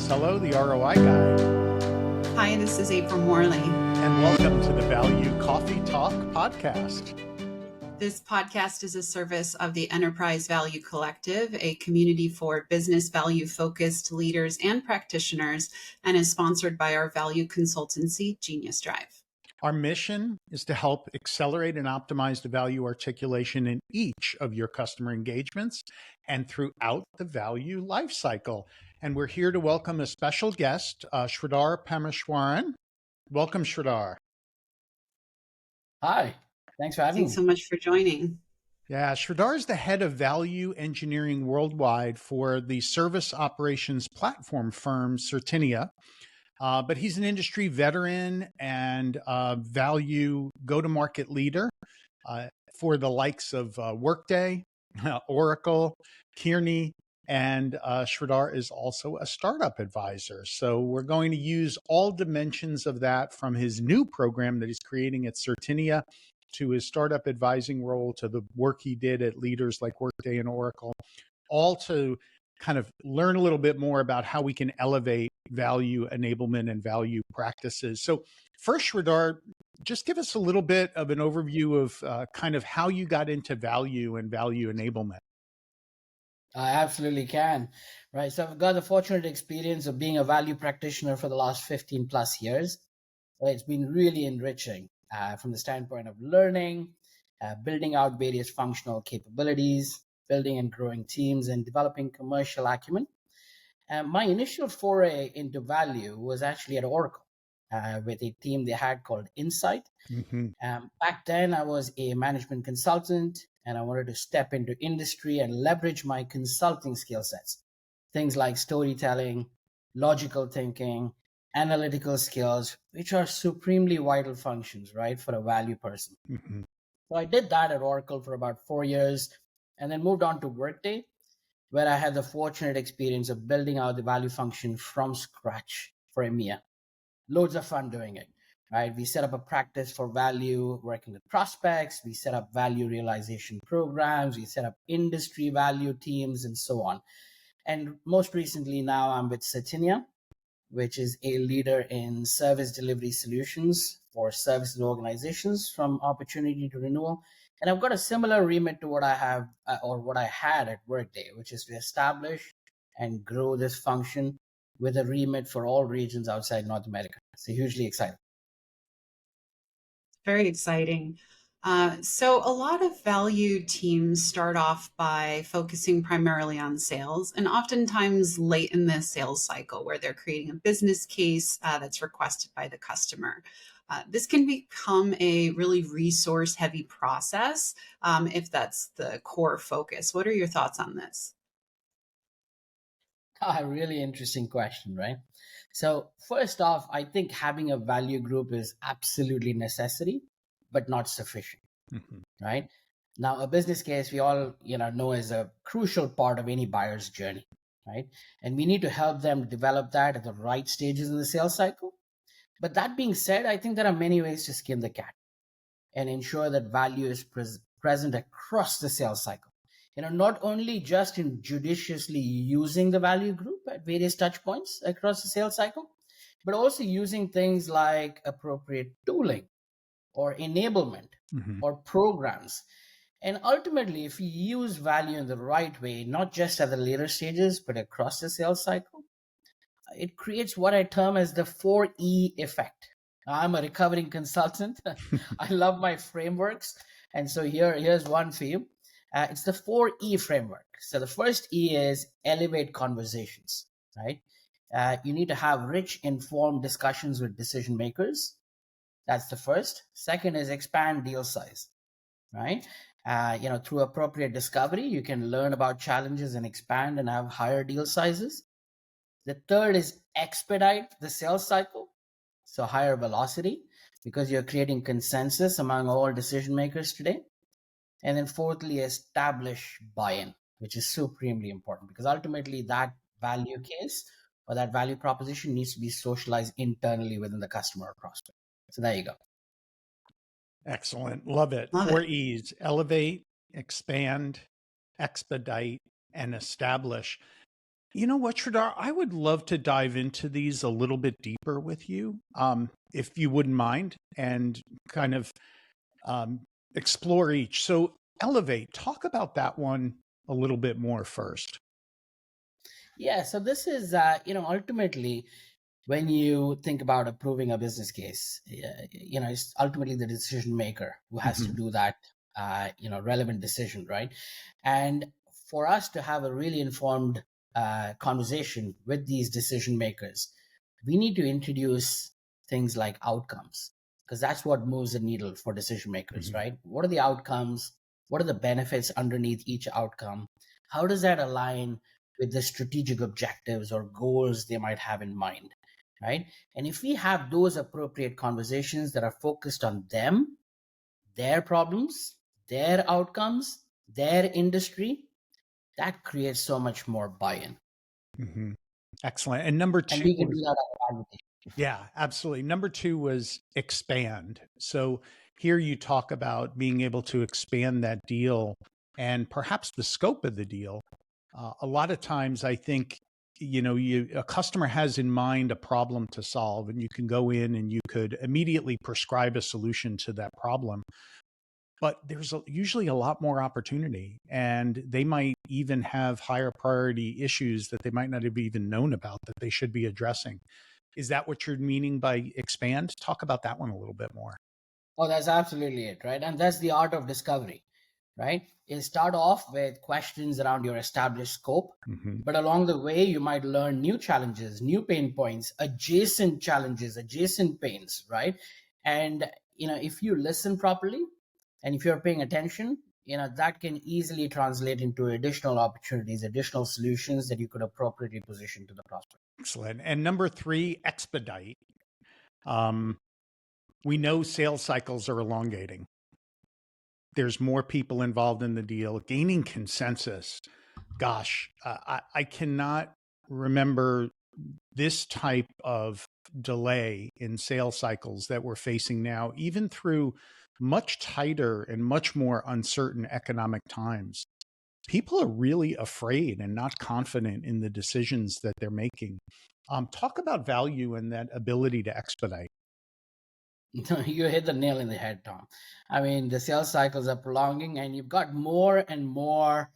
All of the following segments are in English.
Pisello, the ROI Guy. Hi, this is April Morley. And welcome to the Value Coffee Talk podcast. This podcast is a service of the Enterprise Value Collective, a community for business value-focused leaders and practitioners, and is sponsored by our value consultancy, Genius Drive. Our mission is to help accelerate and optimize the value articulation in each of your customer engagements and throughout the value lifecycle. And we're here to welcome a special guest, Sridhar Parameshwaran. Welcome, Sridhar. Hi, thanks for having me. Thanks so much for joining. Yeah, Sridhar is the head of value engineering worldwide for the service operations platform firm Certinia. But he's an industry veteran and value go-to-market leader for the likes of Workday, Oracle, Kearney, and Sridhar is also a startup advisor. So we're going to use all dimensions of that, from his new program that he's creating at Certinia to his startup advising role to the work he did at leaders like Workday and Oracle, all to kind of learn a little bit more about how we can elevate value enablement and value practices. So first, Sridhar, just give us a little bit of an overview of kind of how you got into value and value enablement. I absolutely can. Right. So I've got the fortunate experience of being a value practitioner for the last 15 plus years. So it's been really enriching from the standpoint of learning, building out various functional capabilities, building and growing teams, and developing commercial acumen. My initial foray into value was actually at Oracle with a team they had called Insight. Mm-hmm. Back then, I was a management consultant, and I wanted to step into industry and leverage my consulting skill sets. Things like storytelling, logical thinking, analytical skills, which are supremely vital functions, right, for a value person. Mm-hmm. So I did that at Oracle for about 4 years, and then moved on to Workday, where I had the fortunate experience of building out the value function from scratch for EMEA. Loads of fun doing it, right? We set up a practice for value, working with prospects. We set up value realization programs. We set up industry value teams and so on. And most recently now I'm with Certinia, which is a leader in service delivery solutions for services organizations from opportunity to renewal. And I've got a similar remit to what I have or what I had at Workday, which is to establish and grow this function with a remit for all regions outside North America. So hugely excited. Very exciting. So a lot of value teams start off by focusing primarily on sales, and oftentimes late in the sales cycle where they're creating a business case that's requested by the customer. This can become a really resource-heavy process if that's the core focus. What are your thoughts on this? A really interesting question, right? So first off, I think having a value group is absolutely necessary, but not sufficient, Mm-hmm. right? Now, a business case we all know is a crucial part of any buyer's journey, right? And we need to help them develop that at the right stages in the sales cycle. But that being said, I think there are many ways to skin the cat and ensure that value is present across the sales cycle. Not only just in judiciously using the value group at various touch points across the sales cycle, but also using things like appropriate tooling or enablement Mm-hmm. or programs. And ultimately, if we use value in the right way, not just at the later stages, but across the sales cycle, it creates what I term as the 4E effect. Now, I'm a recovering consultant. I love my frameworks. And so here's one for you. It's the 4E framework. So the first E is elevate conversations, right? You need to have rich, informed discussions with decision makers. That's the first. Second is expand deal size, right? Through appropriate discovery, you can learn about challenges and expand and have higher deal sizes. The third is expedite the sales cycle, so higher velocity, because you're creating consensus among all decision makers today. And then fourthly, establish buy-in, which is supremely important, because ultimately that value case or that value proposition needs to be socialized internally within the customer or prospect. So there you go. Excellent. Love it. Love 4 it. E's: elevate, expand, expedite, and establish. You know what, Sridhar? I would love to dive into these a little bit deeper with you, if you wouldn't mind, and kind of um, explore each. So, elevate, talk about that one a little bit more first. Yeah, so this is, ultimately, when you think about approving a business case, it's ultimately the decision maker who has to Mhm. do that, relevant decision, right? And for us to have a really informed conversation with these decision makers, we need to introduce things like outcomes, because that's what moves the needle for decision makers, Mhm. right? What are the outcomes? What are the benefits underneath each outcome? How does that align with the strategic objectives or goals they might have in mind, right? And if we have those appropriate conversations that are focused on them, their problems, their outcomes, their industry, that creates so much more buy-in. Mhm. Excellent. And number And two we can do was, that at advocacy. yeah, absolutely. Number two was expand. So here you talk about being able to expand that deal and perhaps the scope of the deal. A lot of times, I think, a customer has in mind a problem to solve, and you can go in and you could immediately prescribe a solution to that problem. But there's usually a lot more opportunity, and they might even have higher priority issues that they might not have even known about that they should be addressing. Is that what you're meaning by expand? Talk about that one a little bit more. Oh, that's absolutely it, right? And that's the art of discovery, right? Is start off with questions around your established scope, Hmm. but along the way, you might learn new challenges, new pain points, adjacent challenges, adjacent pains, right? And if you listen properly, and if you're paying attention, that can easily translate into additional opportunities, additional solutions that you could appropriately position to the prospect. Excellent. And number three, expedite. Um, we know sales cycles are elongating. There's more people involved in the deal, gaining consensus. Gosh, I cannot remember this type of delay in sales cycles that we're facing now, even through much tighter and much more uncertain economic times. People are really afraid and not confident in the decisions that they're making. Talk about value and that ability to expedite. You hit the nail in the head, Tom. I mean, the sales cycles are prolonging, and you've got more and more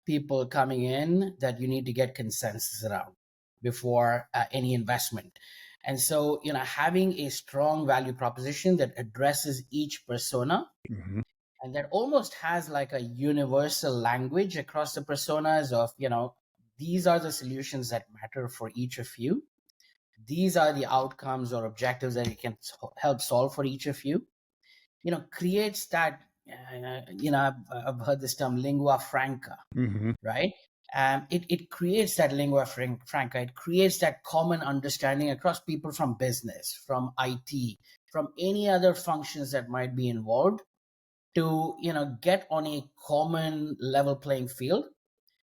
people coming in that you need to get consensus around before any investment. And so, having a strong value proposition that addresses each persona Mhm. and that almost has like a universal language across the personas of, these are the solutions that matter for each of you. These are the outcomes or objectives that it can help solve for each of you. Creates that, I've heard this term lingua franca, Mhm. right? It creates that lingua franca. It creates that common understanding across people from business, from IT, from any other functions that might be involved to, get on a common level playing field.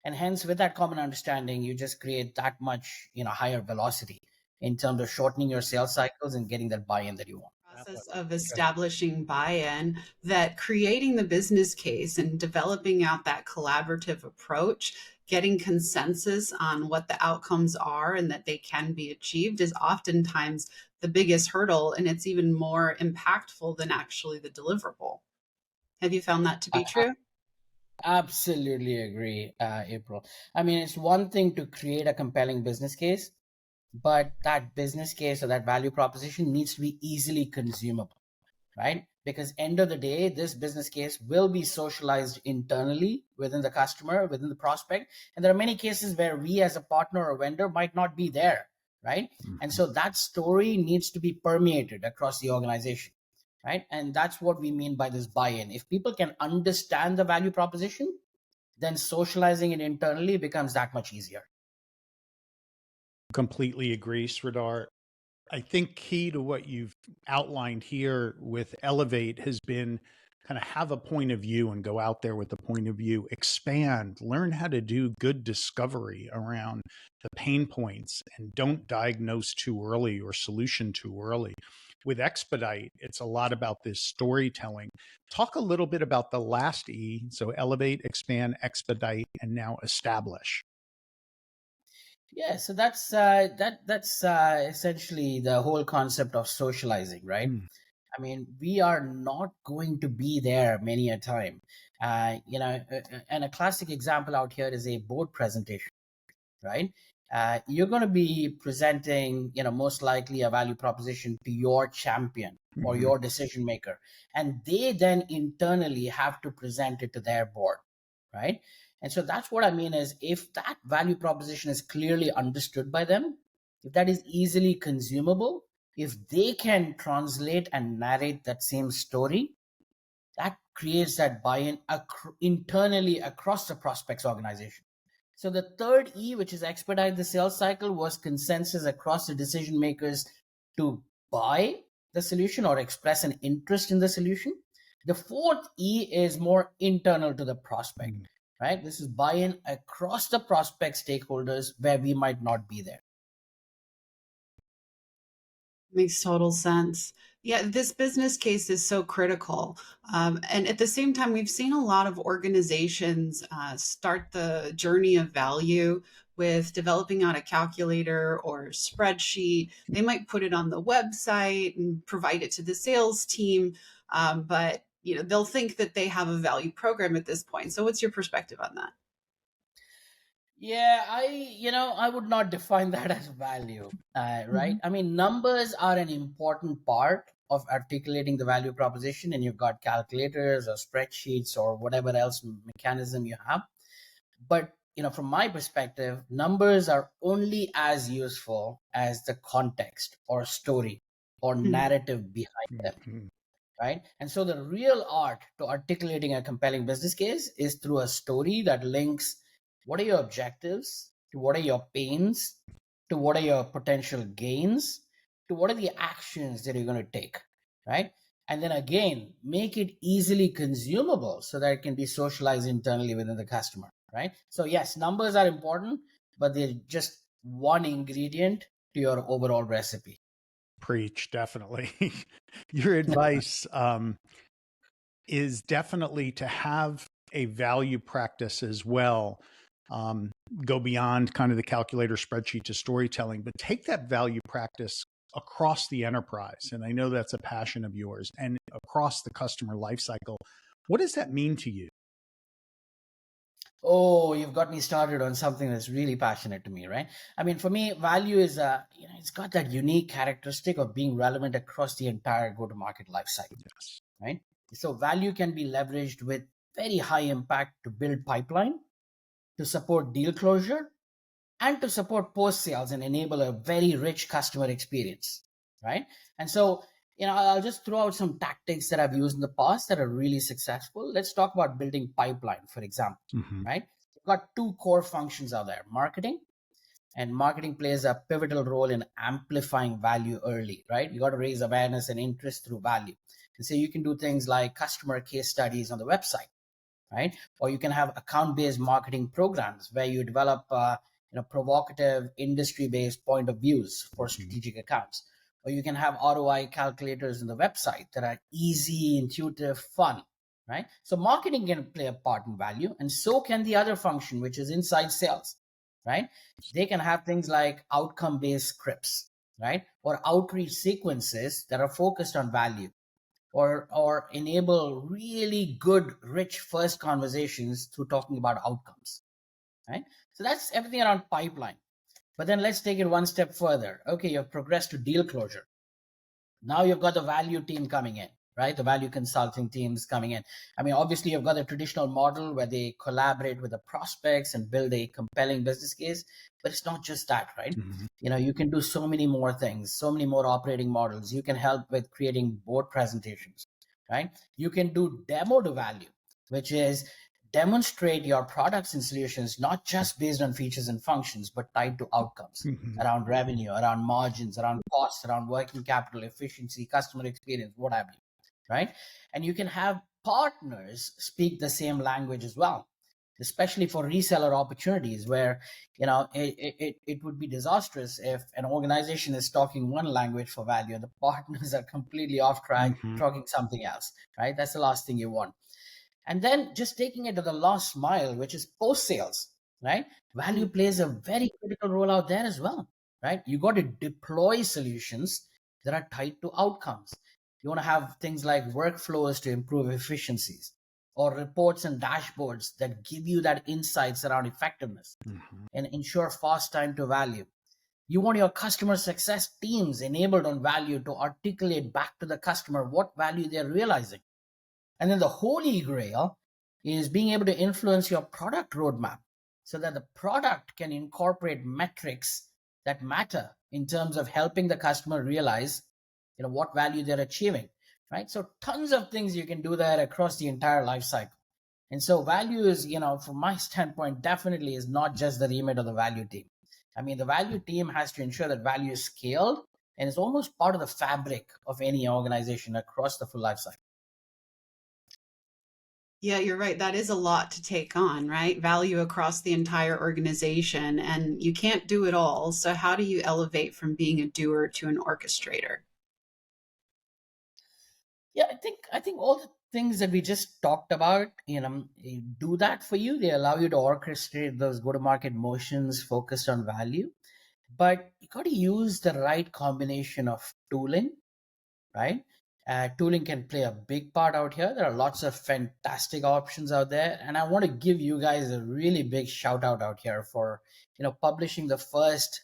And hence, with that common understanding, you just create that much, higher velocity in terms of shortening your sales cycles and getting that buy-in that you want. Process of establishing buy-in, that creating the business case and developing out that collaborative approach, getting consensus on what the outcomes are and that they can be achieved is oftentimes the biggest hurdle, and it's even more impactful than actually the deliverable. Have you found that to be true? Absolutely agree, April. I mean, it's one thing to create a compelling business case, but that business case or that value proposition needs to be easily consumable, right? Because end of the day, this business case will be socialized internally within the customer, within the prospect. And there are many cases where we as a partner or vendor might not be there, right? And Mhm. so that story needs to be permeated across the organization, right? And that's what we mean by this buy-in. If people can understand the value proposition, then socializing it internally becomes that much easier. Completely agree, Sridhar. I think key to what you've outlined here with Elevate has been kind of have a point of view and go out there with a point of view, expand, learn how to do good discovery around the pain points, and don't diagnose too early or solution too early. With Expedite, it's a lot about this storytelling. Talk a little bit about the last E. So elevate, expand, expedite, and now establish. Yeah, so that's essentially the whole concept of socializing, right? Mm. I mean, we are not going to be there many a time. And a classic example out here is a board presentation, right? You're going to be presenting, most likely a value proposition to your champion or Mhm. your decision maker, and they then internally have to present it to their board, right? And so that's what I mean is, if that value proposition is clearly understood by them, if that is easily consumable, if they can translate and narrate that same story, that creates that buy-in internally across the prospects organization. So the third E, which is expedite the sales cycle, was consensus across the decision makers to buy the solution or express an interest in the solution. The fourth E is more internal to the prospect, Mm. right? This is buy-in across the prospect stakeholders where we might not be there. Makes total sense. Yeah, this business case is so critical. And at the same time, we've seen a lot of organizations start the journey of value with developing out a calculator or spreadsheet. They might put it on the website and provide it to the sales team, but they'll think that they have a value program at this point. So, what's your perspective on that? Yeah, I would not define that as value, right? Mhm. I mean, numbers are an important part of articulating the value proposition, and you've got calculators or spreadsheets or whatever else mechanism you have. But, from my perspective, numbers are only as useful as the context or story or Mhm. narrative behind them, Mhm. right? And so the real art to articulating a compelling business case is through a story that links what are your objectives to what are your pains to what are your potential gains to what are the actions that you're going to take, right? And then again, make it easily consumable so that it can be socialized internally within the customer, right? So yes, numbers are important, but they're just one ingredient to your overall recipe. Preach, definitely. Your advice is definitely to have a value practice as well. Um, Go beyond kind of the calculator spreadsheet to storytelling, but take that value practice across the enterprise. And I know that's a passion of yours, and across the customer lifecycle. What does that mean to you? Oh, you've got me started on something that's really passionate to me, right? I mean, for me, value is it's got that unique characteristic of being relevant across the entire go-to-market life cycle, Yes. right? So value can be leveraged with very high impact to build pipeline, to support deal closure, and to support post sales and enable a very rich customer experience, right? And so, I'll just throw out some tactics that I've used in the past that are really successful. Let's talk about building pipeline, for example, Mm-hmm. right? We've got two core functions out there: marketing, and marketing plays a pivotal role in amplifying value early, right? You got to raise awareness and interest through value. And so you can do things like customer case studies on the website, right? Or you can have account-based marketing programs where you develop, provocative industry-based point of views for Mm-hmm. strategic accounts. Or you can have ROI calculators on the website that are easy, intuitive, fun, right? So marketing can play a part in value, and so can the other function, which is inside sales, right? They can have things like outcome-based scripts, right? Or outreach sequences that are focused on value, or enable really good rich first conversations through talking about outcomes, right? So that's everything around pipeline. But then let's take it one step further. Okay, you've progressed to deal closure. Now you've got the value team coming in, right? The value consulting teams coming in. I mean, obviously you've got the traditional model where they collaborate with the prospects and build a compelling business case, but it's not just that, right? Mm-hmm. You can do so many more things, so many more operating models. You can help with creating board presentations, right? You can do demo to value, which is demonstrate your products and solutions not just based on features and functions, but tied to outcomes Mm-hmm. around revenue, around margins, around costs, around working capital efficiency, customer experience, what have you, right? And you can have partners speak the same language as well, especially for reseller opportunities where, it would be disastrous if an organization is talking one language for value and the partners are completely off track Mm-hmm. talking something else, right? That's the last thing you want. And then just taking it to the last mile, which is post sales. right? Value plays a very critical role out there as well, right? You got to deploy solutions that are tied to outcomes. You want to have things like workflows to improve efficiencies, or reports and dashboards that give you that insights around effectiveness and ensure fast time to value. You want your customer success teams enabled on value to articulate back to the customer what value they're realizing. And then the holy grail is being able to influence your product roadmap so that the product can incorporate metrics that matter in terms of helping the customer realize, what value they're achieving, right? So tons of things you can do that across the entire life cycle. And so value is, from my standpoint, definitely is not just the remit of the value team. I mean, the value team has to ensure that value is scaled and is almost part of the fabric of any organization across the full life cycle. Yeah, you're right. That is a lot to take on, right? Value across the entire organization, and you can't do it all. So how do you elevate from being a doer to an orchestrator? Yeah, I think all the things that we just talked about, do that for you. They allow you to orchestrate those go-to-market motions focused on value. But you got to use the right combination of tooling, right? Tooling can play a big part out here. There are lots of fantastic options out there, and I want to give you guys a really big shout out here for publishing the first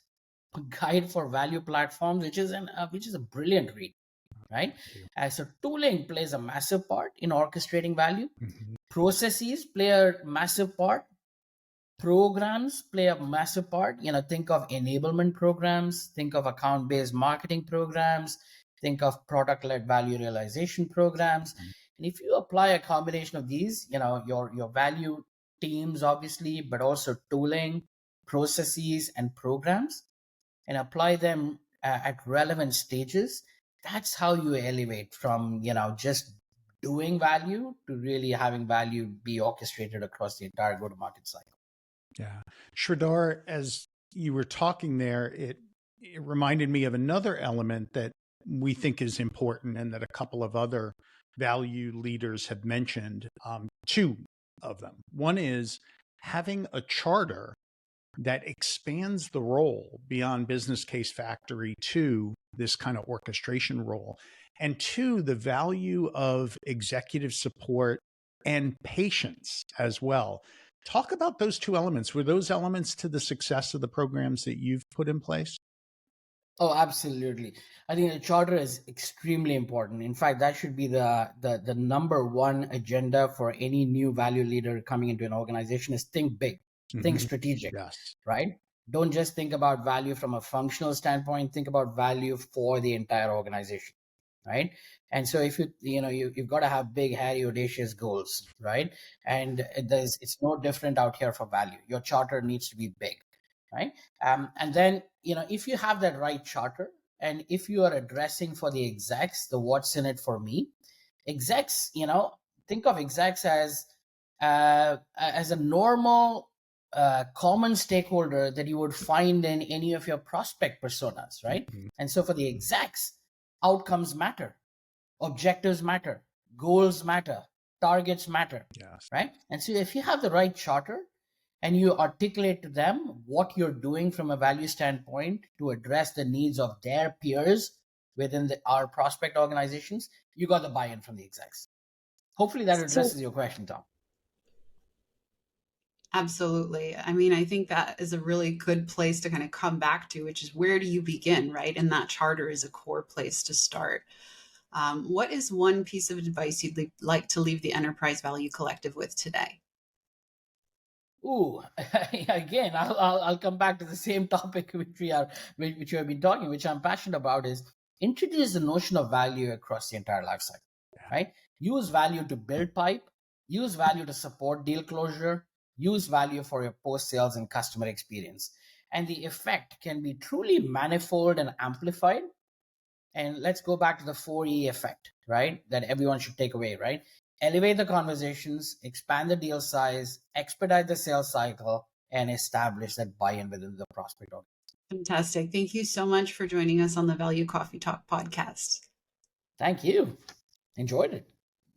guide for value platforms, which is a brilliant read, right? So tooling plays a massive part in orchestrating value. Processes play a massive part. Programs play a massive part. Think of enablement programs, think of account-based marketing programs, think of product-led value realization programs. And if you apply a combination of these, your value teams, obviously, but also tooling, processes, and programs, and apply them at relevant stages, that's how you elevate from just doing value to really having value be orchestrated across the entire go-to-market cycle. Yeah. Sridhar, as you were talking there, it reminded me of another element that we think is important and that a couple of other value leaders have mentioned, two of them. One is having a charter that expands the role beyond business case factory to this kind of orchestration role. And two, the value of executive support and patience as well. Talk about those two elements. Were those elements to the success of the programs that you've put in place? Oh, absolutely. I think the charter is extremely important. In fact, that should be the number one agenda for any new value leader coming into an organization is think big, think strategic, Yes. right? Don't just think about value from a functional standpoint, think about value for the entire organization, right? And so if you've got to have big, hairy, audacious goals, right? And it's no different out here for value. Your charter needs to be big, right? And then, if you have that right charter, and if you are addressing for the execs, the what's in it for me, execs, think of execs as a normal, common stakeholder that you would find in any of your prospect personas, right? And so for the execs, outcomes matter, objectives matter, goals matter, targets matter, Yes. right? And so if you have the right charter, and you articulate to them what you're doing from a value standpoint to address the needs of their peers within our prospect organizations, you got the buy-in from the execs. Hopefully that addresses your question, Tom. Absolutely. I mean, I think that is a really good place to kind of come back to, which is where do you begin, right? And that charter is a core place to start. What is one piece of advice you'd like to leave the Enterprise Value Collective with today? Ooh, again, I'll come back to the same topic which we have been talking, which I'm passionate about, is introduce the notion of value across the entire life cycle, right? Use value to build pipe, use value to support deal closure, use value for your post-sales and customer experience. And the effect can be truly manifold and amplified. And let's go back to the 4E effect, right? That everyone should take away, right? Elevate the conversations, expand the deal size, expedite the sales cycle, and establish that buy-in within the prospect. Fantastic. Thank you so much for joining us on the Value Coffee Talk podcast. Thank you. Enjoyed it.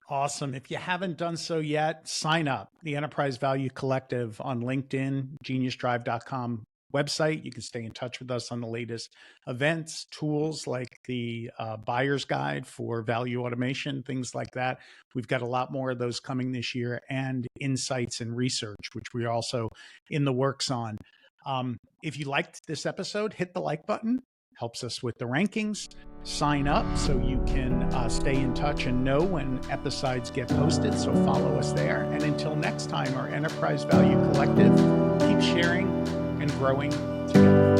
Awesome. If you haven't done so yet, sign up. The Enterprise Value Collective on LinkedIn, geniusdrive.com website. You can stay in touch with us on the latest events, tools like the buyer's guide for value automation, things like that. We've got a lot more of those coming this year, and insights and research, which we're also in the works on. If you liked this episode, hit the like button. Helps us with the rankings. Sign up so you can stay in touch and know when episodes get posted. So follow us there. And until next time, our Enterprise Value Collective, keep sharing and growing together.